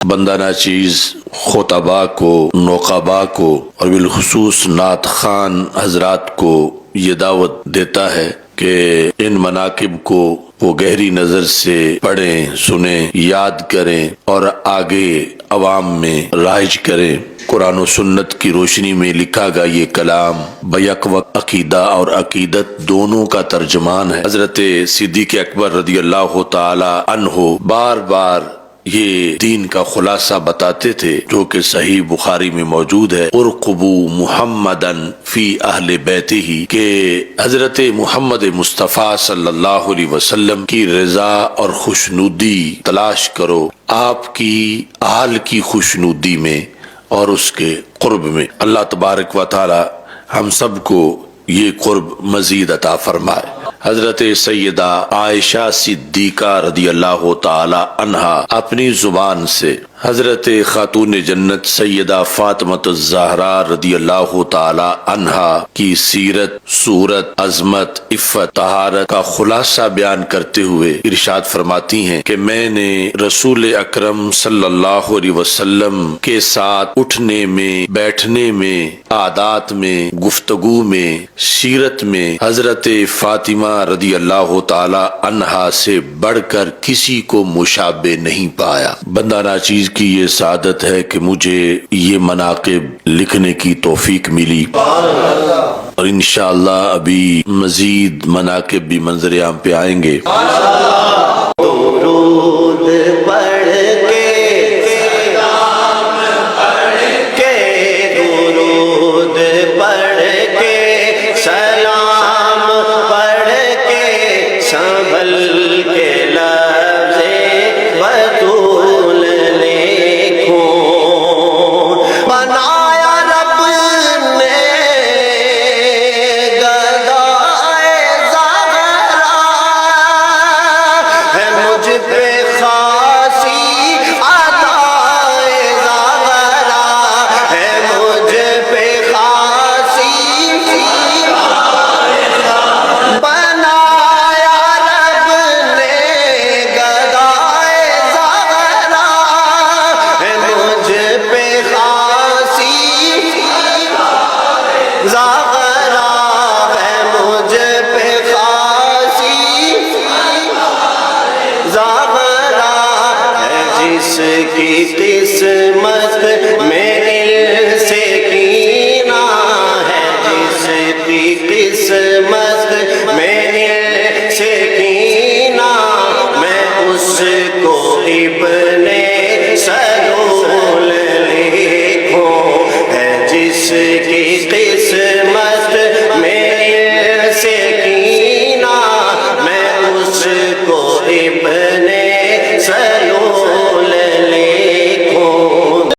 بندہ ناچیز خطباء کو، نقباء کو اور بالخصوص نعت خوان حضرات کو یہ دعوت دیتا ہے کہ ان مناقب کو وہ گہری نظر سے پڑھیں، سنیں، یاد کریں اور آگے عوام میں رائج کریں۔ قرآن و سنت کی روشنی میں لکھا گیا یہ کلام بیک وقت عقیدہ اور عقیدت دونوں کا ترجمان ہے۔ حضرت صدیق اکبر رضی اللہ تعالی عنہ بار بار یہ دین کا خلاصہ بتاتے تھے جو کہ صحیح بخاری میں موجود ہے، ارقبوا محمدً فی اہل بیتہ، کہ حضرت محمد مصطفیٰ صلی اللہ علیہ وسلم کی رضا اور خوشنودی تلاش کرو آپ کی اہل کی خوشنودی میں اور اس کے قرب میں۔ اللہ تبارک و تعالی ہم سب کو یہ قرب مزید عطا فرمائے۔ حضرت سیدہ عائشہ صدیقہ رضی اللہ تعالی عنہا اپنی زبان سے حضرت خاتون جنت سیدہ فاطمہ الزہرا رضی اللہ تعالی عنہا کی سیرت، صورت، عظمت، عفت، طہارت کا خلاصہ بیان کرتے ہوئے ارشاد فرماتی ہیں کہ میں نے رسول اکرم صلی اللہ علیہ وسلم کے ساتھ اٹھنے میں، بیٹھنے میں، عادات میں، گفتگو میں، سیرت میں حضرت فاطمہ رضی اللہ تعالی عنہا سے بڑھ کر کسی کو مشابہ نہیں پایا۔ بندہ ناچیز کی یہ سعادت ہے کہ مجھے یہ مناقب لکھنے کی توفیق ملی اور انشاءاللہ ابھی مزید مناقب بھی منظر عام پہ آئیں گے۔ درود پڑھ کے درود پڑھ کے سلام پڑھ کے سنبھل کے لفظ بطول لکھوں، بنایا رب نے گدائے زہرا، ہے مجھ پہ خاصی عطائے زہرا، ہے مجھ پہ خاصی بنایا رب نے گدائے زہرا، ہے مجھ پہ خاصی زہرا، ہے مجھ پہ خاصی زہرا، ہے جس کی قسمت میں سے کینہ، ہے جس کی قسمت میں سے کینہ، میں اس کو ابن سلول لکھوں، ہے جس کی